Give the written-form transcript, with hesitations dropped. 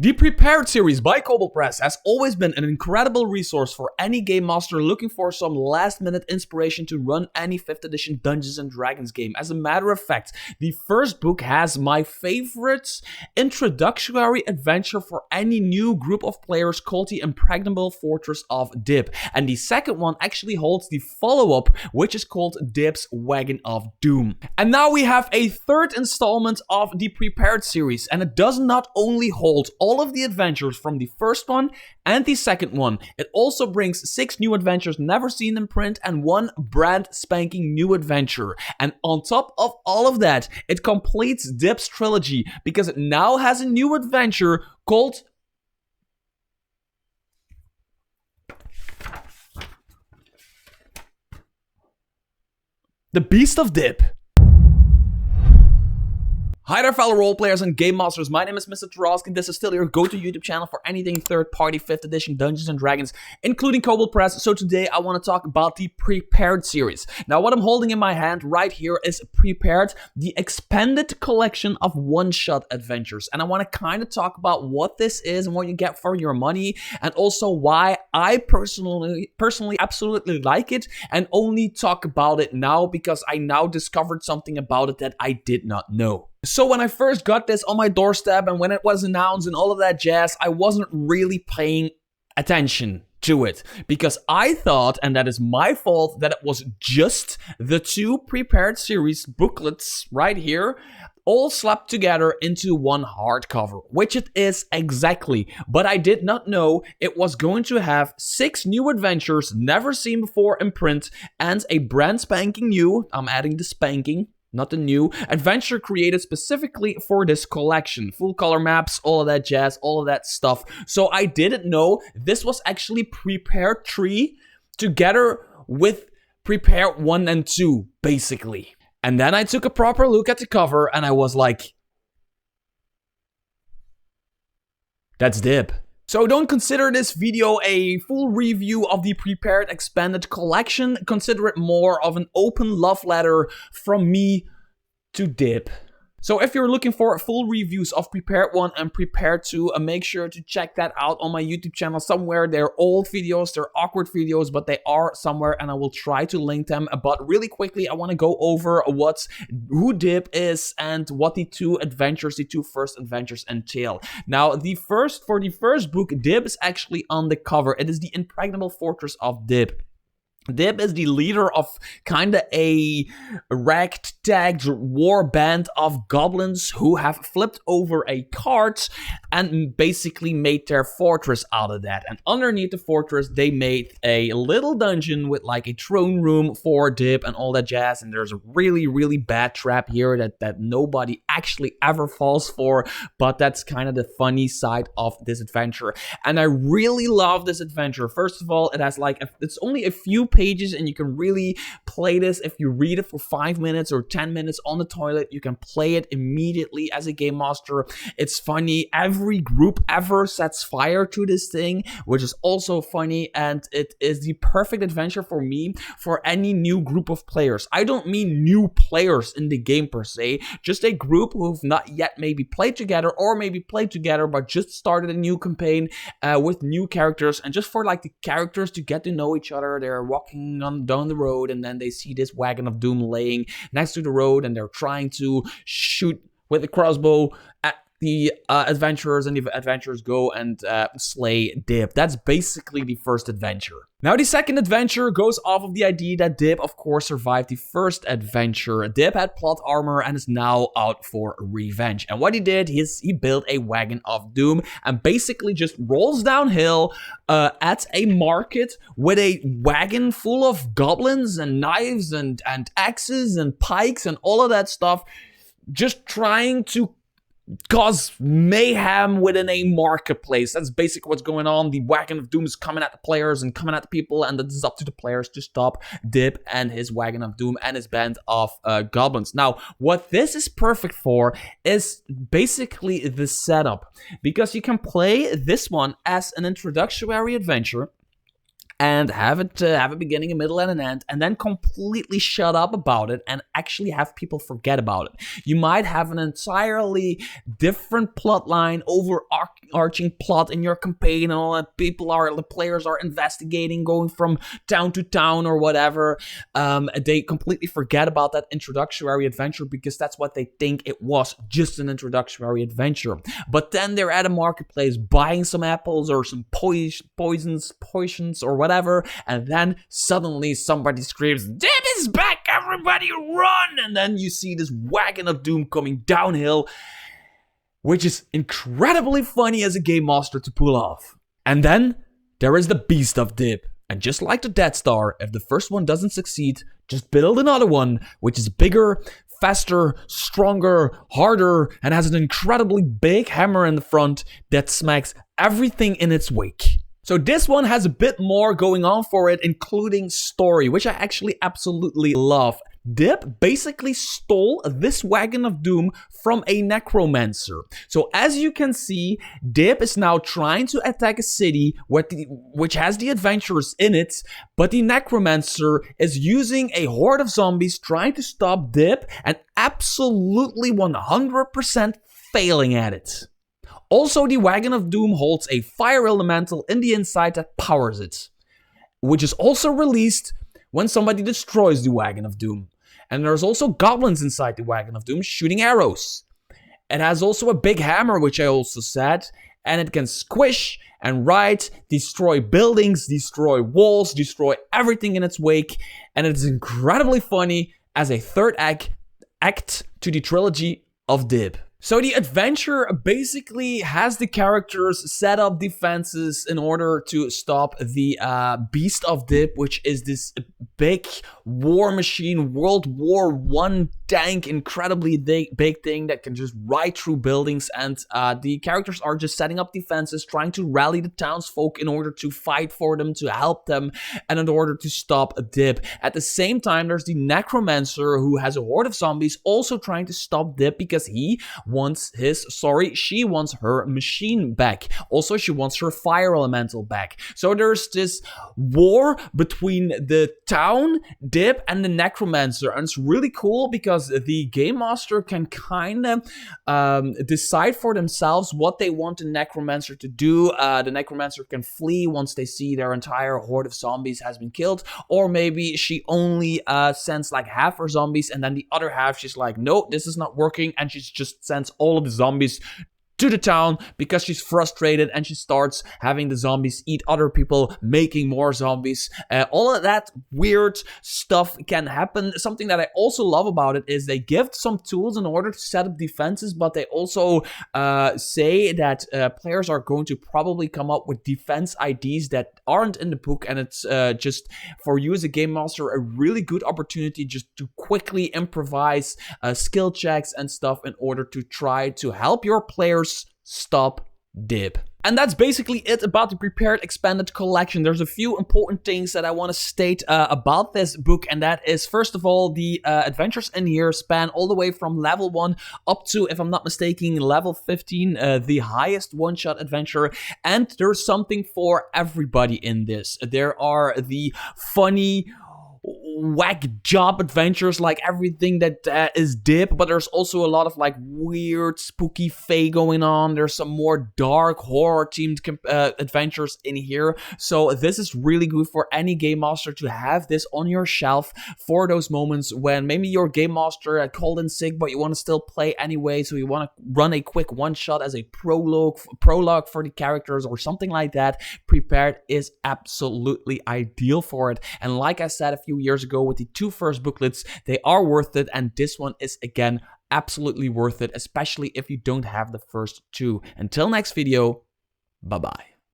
The Prepared series by Kobold Press has always been an incredible resource for any game master looking for some last-minute inspiration to run any 5th edition Dungeons & Dragons game. As a matter of fact, the first book has my favorite introductory adventure for any new group of players called the Impregnable Fortress of Dib. And the second one actually holds the follow-up, which is called Dib's Wagon of Doom. And now we have a third installment of the Prepared series, and it does not only hold all of the adventures from the first one and the second one. It also brings 6 new adventures never seen in print and 1 brand spanking new adventure. And on top of all of that, it completes Dib's trilogy because it now has a new adventure called the Beast of Dib. Hi there fellow roleplayers and game masters, my name is Mr. Trosk and this is still your go-to YouTube channel for anything third-party 5th edition Dungeons & Dragons, including Kobold Press. So today I want to talk about the Prepared series. Now what I'm holding in my hand right here is Prepared, the expanded collection of one-shot adventures. And I want to kind of talk about what this is and what you get for your money, and also why I personally absolutely like it and only talk about it now because I now discovered something about it that I did not know. So when I first got this on my doorstep and when it was announced and all of that jazz, I wasn't really paying attention to it because I thought, and that is my fault, that it was just the 2 Prepared series booklets right here all slapped together into one hardcover, which it is exactly. But I did not know it was going to have 6 new adventures never seen before in print and a brand spanking new, I'm adding the spanking, not the new, adventure created specifically for this collection. Full color maps, all of that jazz, all of that stuff. So I didn't know this was actually Prepared 3 together with Prepared 1 and 2, basically. And then I took a proper look at the cover and I was like, that's Dib. So don't consider this video a full review of the Prepared expanded collection. Consider it more of an open love letter from me to Dib. So if you're looking for full reviews of Prepared 1 and Prepared 2, make sure to check that out on my YouTube channel somewhere. They're old videos, they're awkward videos, but they are somewhere and I will try to link them. But really quickly, I want to go over who Dib is and what the 2 first adventures entail. Now, for the first book, Dib is actually on the cover. It is the Impregnable Fortress of Dib. Dib is the leader of kinda a ragtagged war band of goblins who have flipped over a cart and basically made their fortress out of that. And underneath the fortress, they made a little dungeon with like a throne room for Dib and all that jazz. And there's a really, really bad trap here that nobody actually ever falls for. But that's kind of the funny side of this adventure. And I really love this adventure. First of all, it has it's only a few pages and you can really play this. If you read it for 5 minutes or 10 minutes on the toilet, you can play it immediately as a game master. It's funny. Every group ever sets fire to this thing, which is also funny, and it is the perfect adventure for me for any new group of players. I don't mean new players in the game per se, just a group who've not yet maybe played together or maybe played together but just started a new campaign with new characters, and just for like the characters to get to know each other. They're walking down the road and then they see this Wagon of Doom laying next to the road and they're trying to shoot with a crossbow at the adventurers, and the adventurers go and slay Dib. That's basically the first adventure. Now the second adventure goes off of the idea that Dib of course survived the first adventure. Dib had plot armor and is now out for revenge. And what he did is he built a Wagon of Doom and basically just rolls downhill at a market with a wagon full of goblins and knives and axes and pikes and all of that stuff, just trying to cause mayhem within a marketplace. That's basically what's going on. The Wagon of Doom is coming at the players and coming at the people, and it's up to the players to stop Dib and his Wagon of Doom and his band of goblins. Now, what this is perfect for is basically the setup, because you can play this one as an introductory adventure, and have a beginning, a middle, and an end, and then completely shut up about it and actually have people forget about it. You might have an entirely different plot line, overarching plot in your campaign, and all that. The players are investigating, going from town to town or whatever. They completely forget about that introductory adventure because that's what they think it was, just an introductory adventure. But then they're at a marketplace buying some apples or some potions or whatever, and then suddenly somebody screams, "Dib is back, everybody run!" And then you see this Wagon of Doom coming downhill, which is incredibly funny as a game master to pull off. And then there is the Beast of Dib. And just like the Death Star, if the first one doesn't succeed, just build another one, which is bigger, faster, stronger, harder, and has an incredibly big hammer in the front that smacks everything in its wake. So this one has a bit more going on for it, including story, which I actually absolutely love. Dib basically stole this Wagon of Doom from a necromancer. So as you can see, Dib is now trying to attack a city which has the adventurers in it, but the necromancer is using a horde of zombies trying to stop Dib and absolutely 100% failing at it. Also, the Wagon of Doom holds a fire elemental in the inside that powers it, which is also released when somebody destroys the Wagon of Doom. And there's also goblins inside the Wagon of Doom shooting arrows. It has also a big hammer, which I also said, and it can squish and ride, destroy buildings, destroy walls, destroy everything in its wake, and it is incredibly funny as a third act to the trilogy of Dib. So the adventure basically has the characters set up defenses in order to stop the Beast of Dib, which is this big war machine, World War I tank, incredibly big thing that can just ride through buildings. And the characters are just setting up defenses, trying to rally the townsfolk in order to fight for them, to help them, and in order to stop Dib. At the same time, there's the necromancer who has a horde of zombies also trying to stop Dib because she wants her machine back. Also, she wants her fire elemental back. So there's this war between the town, Dib, and the necromancer. And it's really cool because the game master can kind of decide for themselves what they want the necromancer to do. The necromancer can flee once they see their entire horde of zombies has been killed. Or maybe she only sends like half her zombies, and then the other half she's like, no, this is not working, and she just sends all of the zombies to the town because she's frustrated, and she starts having the zombies eat other people, making more zombies. All of that weird stuff can happen. Something that I also love about it is they give some tools in order to set up defenses, but they also say that players are going to probably come up with defense IDs that aren't in the book, and it's just for you as a game master a really good opportunity just to quickly improvise skill checks and stuff in order to try to help your players stop Dib. And that's basically it about the Prepared Expanded Collection. There's a few important things that I want to state about this book, and that is, first of all, the adventures in here span all the way from level 1 up to, if I'm not mistaken, level 15, the highest one-shot adventure, and there's something for everybody in this. There are the funny whack job adventures, like everything that is Dib, but there's also a lot of like weird spooky fae going on. There's some more dark horror themed adventures in here, so this is really good for any game master to have this on your shelf for those moments when maybe your game master called in sick but you want to still play anyway, so you want to run a quick one shot as a prologue for the characters or something like that. Prepared is absolutely ideal for it, and like I said a few years ago with the 2 first booklets, they are worth it, and this one is again absolutely worth it, especially if you don't have the first 2. Until next video, bye bye.